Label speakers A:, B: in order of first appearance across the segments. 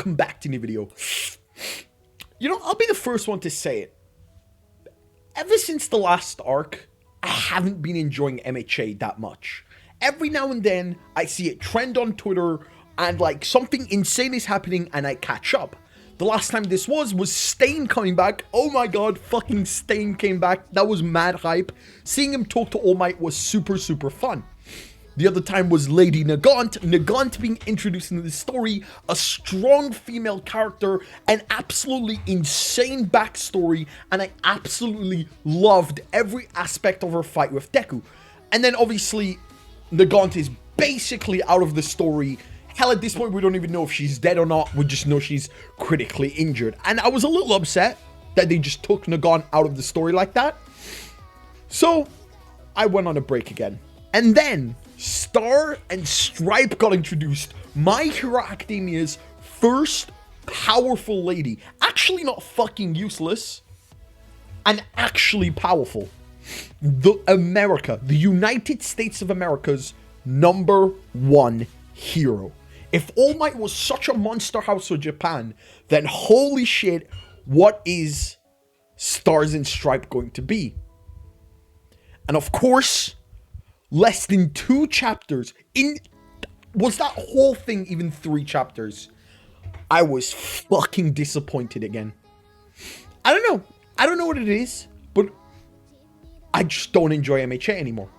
A: welcome back to the video. You know, I'll be the first one to say it. Ever since the last arc, I haven't been enjoying MHA that much. Every now and then, I see it trend on Twitter, and like something insane is happening, and I catch up. The last time this was Stain coming back. Oh my god, fucking Stain came back. That was mad hype. Seeing him talk to All Might was super fun. The other time was Lady Nagant. Nagant being introduced into the story, a strong female character, an absolutely insane backstory, and I absolutely loved every aspect of her fight with Deku. And then obviously, Nagant is basically out of the story. Hell, at this point, we don't even know if she's dead or not. We just know she's critically injured. And I was a little upset that they just took Nagant out of the story like that. So, I went on a break again. And then, Star and Stripe got introduced. My Hero Academia's first powerful lady. Actually not fucking useless. And actually powerful. The United States of America's #1 hero. If All Might was such a monster house of Japan, then holy shit, what is Stars and Stripe going to be? And of course, less than 2 chapters in... Was that whole thing even 3 chapters? I was fucking disappointed again. I don't know. I don't know what it is, but I just don't enjoy MHA anymore.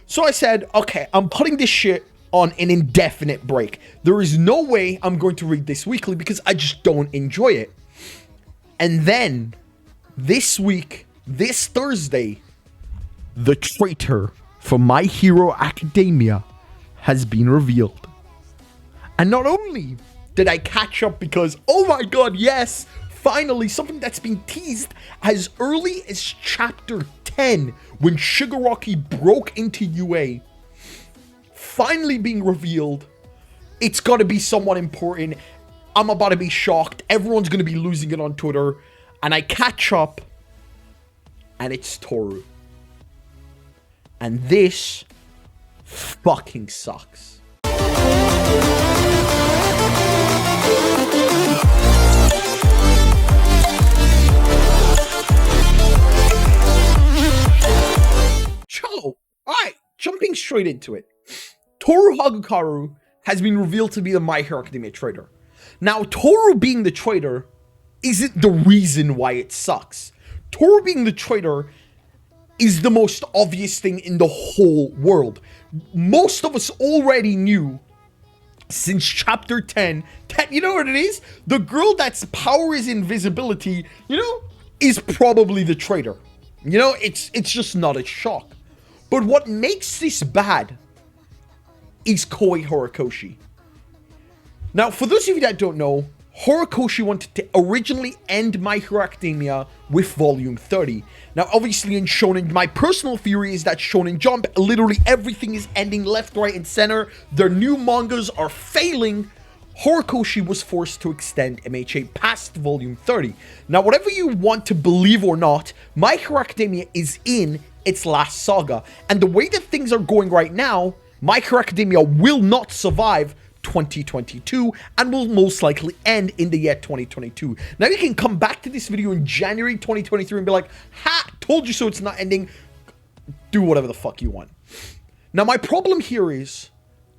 A: So I said, okay, I'm putting this shit on an indefinite break. There is no way I'm going to read this weekly because I just don't enjoy it. And then, this week, this Thursday, the traitor for My Hero Academia has been revealed. And not only did I catch up because, oh my god, yes, finally, something that's been teased as early as chapter 10, when Shigaraki broke into UA, finally being revealed. It's got to be someone important. I'm about to be shocked. Everyone's going to be losing it on Twitter. And I catch up, and it's Toru. And this fucking sucks. Alright, jumping straight into it. Toru Hagakure has been revealed to be the My Hero Academia traitor. Now, Toru being the traitor isn't the reason why it sucks. Toru being the traitor is the most obvious thing in the whole world. Most of us already knew since chapter 10 that, you know what it is? The girl that's power is invisibility, you know, is probably the traitor. You know, it's just not a shock. But what makes this bad is Kōhei Horikoshi. Now, for those of you that don't know, Horikoshi wanted to originally end My Hero Academia with Volume 30. Now, obviously in Shonen, my personal theory is that Shonen Jump, literally everything is ending left, right, and center. Their new mangas are failing. Horikoshi was forced to extend MHA past Volume 30. Now, whatever you want to believe or not, My Hero Academia is in its last saga. And the way that things are going right now, My Hero Academia will not survive 2022 and will most likely end in the year 2022. Now, you can come back to this video in January 2023 and be like, ha, told you so, it's not ending. Do whatever the fuck you want. Now, my problem here is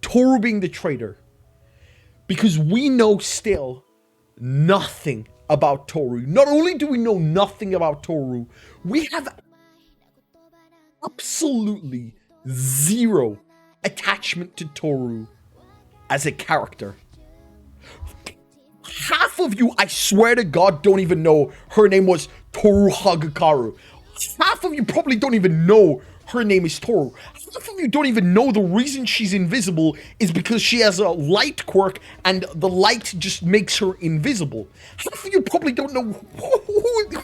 A: Toru being the traitor. Because we know still nothing about Toru. Not only do we know nothing about Toru, we have absolutely zero attachment to Toru as a character. Half of you, I swear to God, don't even know her name was Toru Hagakure. Half of you probably don't even know her name is Toru. Half of you don't even know the reason she's invisible is because she has a light quirk and the light just makes her invisible. Half of you probably don't know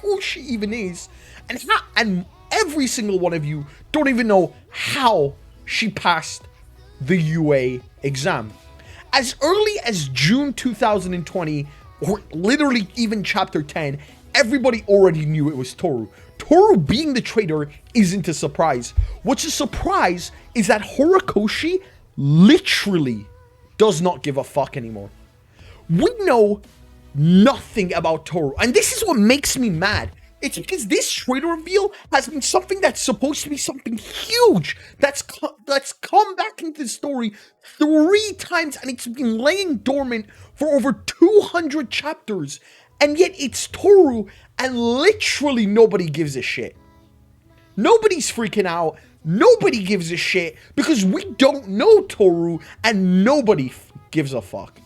A: who she even is. And every single one of you don't even know how she passed the UA exam. As early as June 2020, or literally even chapter 10, everybody already knew it was Toru. Toru being the traitor isn't a surprise. What's a surprise is that Horikoshi literally does not give a fuck anymore. We know nothing about Toru. And this is what makes me mad. It's because this traitor reveal has been something that's supposed to be something huge that's come back into the story 3 times, and it's been laying dormant for over 200 chapters, and yet it's Toru, and literally nobody gives a shit. Nobody's freaking out. Nobody gives a shit because we don't know Toru, and nobody gives a fuck.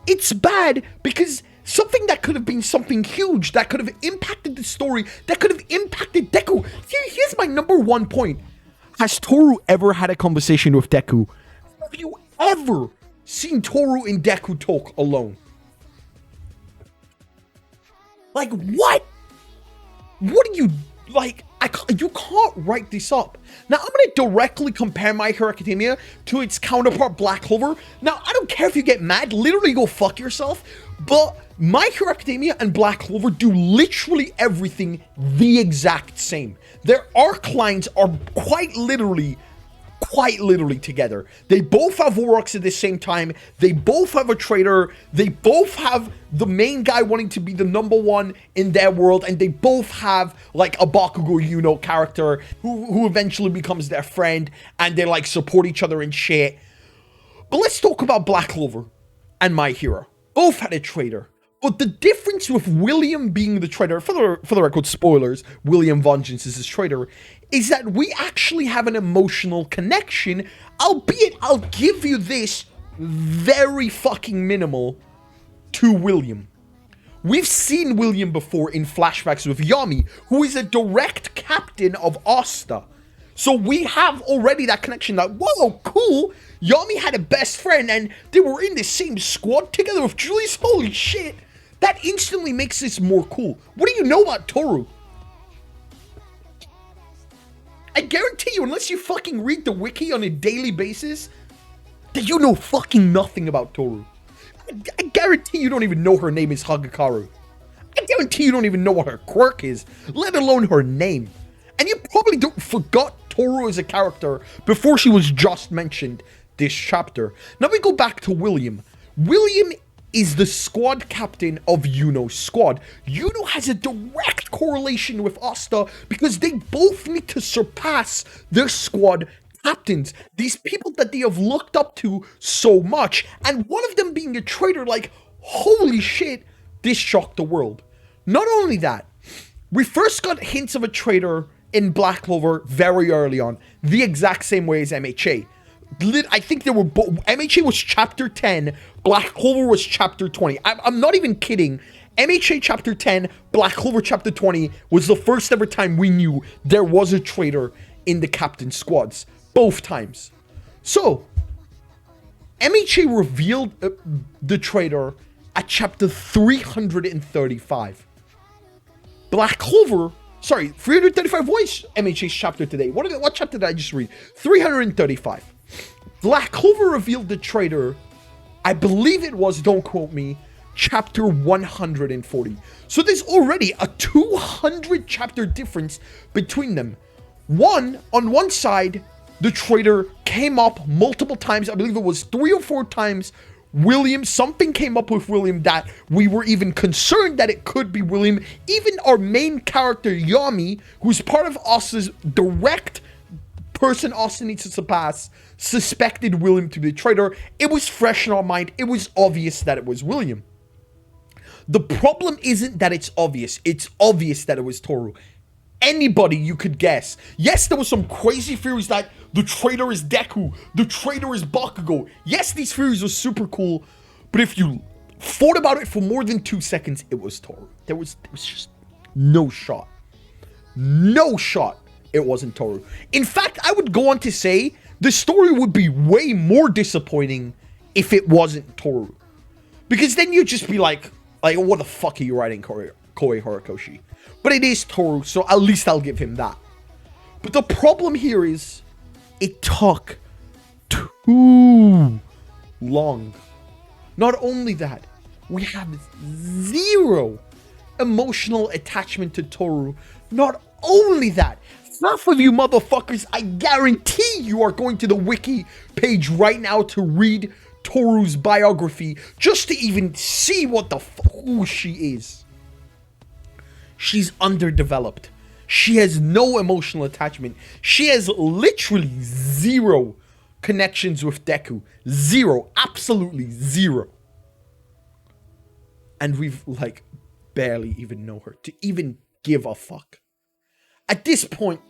A: It's bad because something that could have been something huge, that could have impacted the story, that could have impacted Deku. Here's my number 1 point. Has Toru ever had a conversation with Deku? Have you ever seen Toru and Deku talk alone? Like, what? What are you, like, you can't write this up. Now, I'm going to directly compare My Hero Academia to its counterpart, Black Clover. Now, I don't care if you get mad, literally go fuck yourself, but My Hero Academia and Black Clover do literally everything the exact same. Their arc lines are quite literally together. They both have Warlocks at the same time. They both have a traitor. They both have the main guy wanting to be the number 1 in their world, and they both have like a Bakugo character who eventually becomes their friend, and they like support each other and shit. But let's talk about Black Clover and My Hero. Both had a traitor. But the difference with William being the traitor, for the record, spoilers, William Vengeance is his traitor, is that we actually have an emotional connection, albeit I'll give you this, very fucking minimal, to William. We've seen William before in flashbacks with Yami, who is a direct captain of Asta. So we have already that connection that, whoa, cool, Yami had a best friend and they were in the same squad together with Julius, holy shit. That instantly makes this more cool. What do you know about Toru? I guarantee you, unless you fucking read the wiki on a daily basis, that you know fucking nothing about Toru. I guarantee you don't even know her name is Hagakure. I guarantee you don't even know what her quirk is, let alone her name. And you probably forgot Toru as a character before she was just mentioned this chapter. Now we go back to William. William is the squad captain of Yuno's squad. Yuno has a direct correlation with Asta because they both need to surpass their squad captains. These people that they have looked up to so much. And one of them being a traitor, like, holy shit, this shocked the world. Not only that, we first got hints of a traitor in Black Clover very early on, the exact same way as MHA. I think they were both. MHA was chapter 10, Black Clover was chapter 20. I'm not even kidding. MHA chapter 10, Black Clover chapter 20 was the first ever time we knew there was a traitor in the captain squads. Both times. So, MHA revealed the traitor at chapter 335. Black Clover, sorry, 335 was MHA's chapter today. What chapter did I just read? 335. Black Clover revealed the traitor, I believe it was, don't quote me, chapter 140. So there's already a 200 chapter difference between them. On one side, the traitor came up multiple times. I believe it was 3 or 4 times. Something came up with William that we were even concerned that it could be William. Even our main character, Yami, who's part of Asta's direct person Asta needs to surpass, suspected William to be a traitor. It was fresh in our mind. It was obvious that it was William. The problem isn't that it's obvious that it was Toru. Anybody you could guess. Yes, there was some crazy theories that the traitor is Deku, the traitor is Bakugo. Yes, these theories were super cool, but if you thought about it for more than 2 seconds, it was Toru. There was just no shot. No shot it wasn't Toru. In fact, I would go on to say the story would be way more disappointing if it wasn't Toru. Because then you'd just be like, what the fuck are you writing, Kōhei Horikoshi? But it is Toru, so at least I'll give him that. But the problem here is, it took too long. Not only that, we have zero emotional attachment to Toru. Not only that, half of you motherfuckers, I guarantee you are going to the wiki page right now to read Toru's biography just to even see what the who she is. She's underdeveloped. She has no emotional attachment. She has literally zero connections with Deku. Zero. Absolutely zero. And we've, like, barely even know her to even give a fuck. At this point,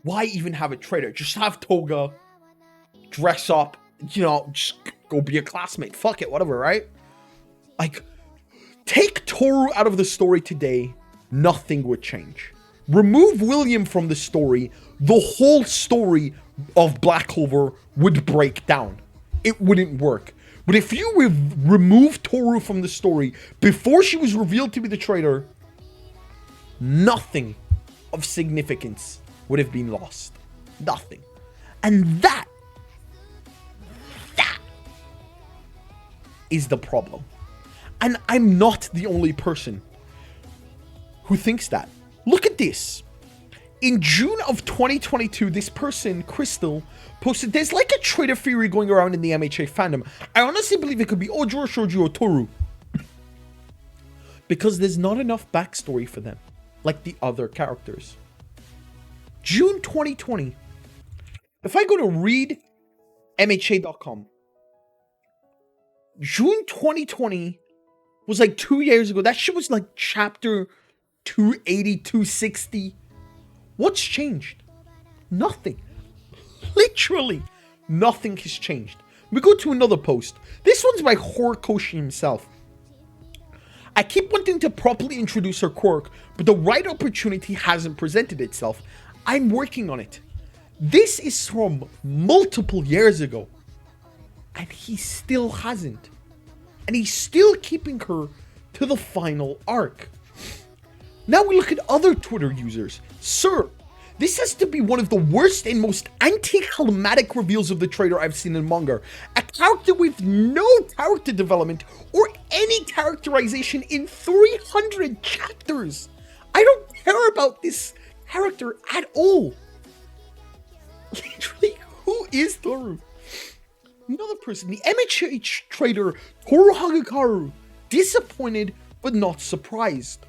A: why even have a traitor? Just have Toga dress up, you know, just go be a classmate. Fuck it, whatever, right? Like, take Toru out of the story today, nothing would change. Remove William from the story, the whole story of Black Clover would break down. It wouldn't work. But if you remove Toru from the story before she was revealed to be the traitor, nothing of significance would have been lost. Nothing. And that is the problem. And I'm not the only person who thinks that. Look at this. In June of 2022, this person, Crystal, posted, there's like a traitor theory going around in the MHA fandom. I honestly believe it could be Ojo, Shoujo, or Toru. Because there's not enough backstory for them, like the other characters. June 2020. If I go to read MHA.com, June 2020 was like 2 years ago. That shit was like chapter 280, 260. What's changed? Nothing. Literally nothing has changed. We go to another post. This one's by Horikoshi himself. I keep wanting to properly introduce her quirk, but the right opportunity hasn't presented itself. I'm working on it. This is from multiple years ago. And he still hasn't. And he's still keeping her to the final arc. Now we look at other Twitter users. Sir, this has to be one of the worst and most anticlimactic reveals of the traitor I've seen in manga. A character with no character development or any characterization in 300 chapters. I don't care about this character at all. Literally, who is Toru? Another person, the MHA Traitor, Toru Hagakure, disappointed but not surprised.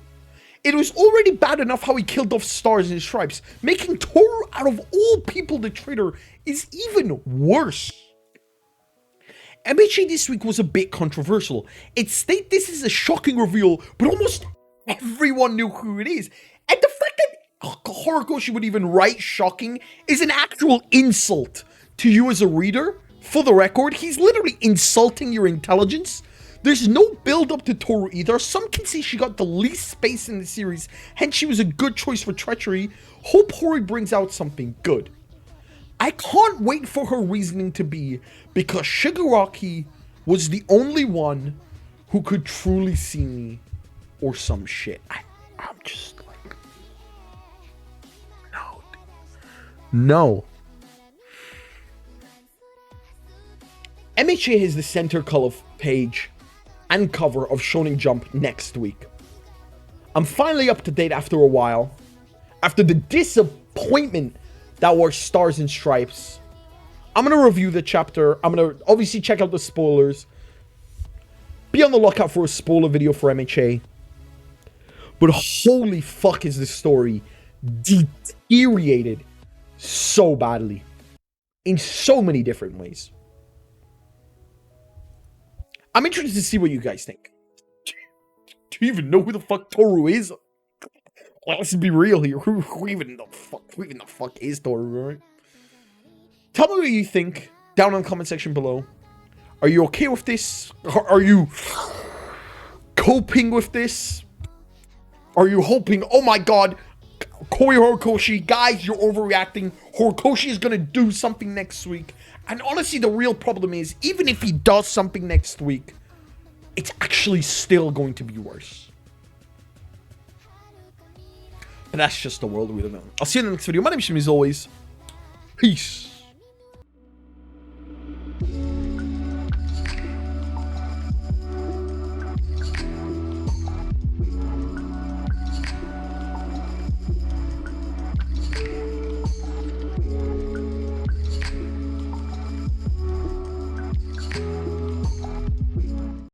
A: It was already bad enough how he killed off Stars and Stripes. Making Toru out of all people the traitor is even worse. MHA this week was a bit controversial. It stated this is a shocking reveal, but almost everyone knew who it is. And the fact that Horikoshi would even write shocking is an actual insult to you as a reader. For the record, he's literally insulting your intelligence. There's no build up to Toru either. Some can say she got the least space in the series, hence she was a good choice for treachery. Hope Hori brings out something good. I can't wait for her reasoning to be because Shigaraki was the only one who could truly see me or some shit. I'm just like, no. No. MHA has the center color page and cover of Shonen Jump next week. I'm finally up to date after a while. After the disappointment that were Stars and Stripes, I'm going to review the chapter. I'm going to obviously check out the spoilers. Be on the lookout for a spoiler video for MHA. But holy fuck is this story deteriorated so badly. In so many different ways. I'm interested to see what you guys think. Do you even know who the fuck Toru is? Well, let's be real here. Who even the fuck is Toru, right? Tell me what you think down in the comment section below. Are you okay with this? Are you coping with this? Are you hoping, oh my god, Horikoshi, guys, you're overreacting. Horikoshi is gonna do something next week. And honestly, the real problem is, even if he does something next week, it's actually still going to be worse. But that's just the world we live in. I'll see you in the next video. My name is Shim, as always. Peace.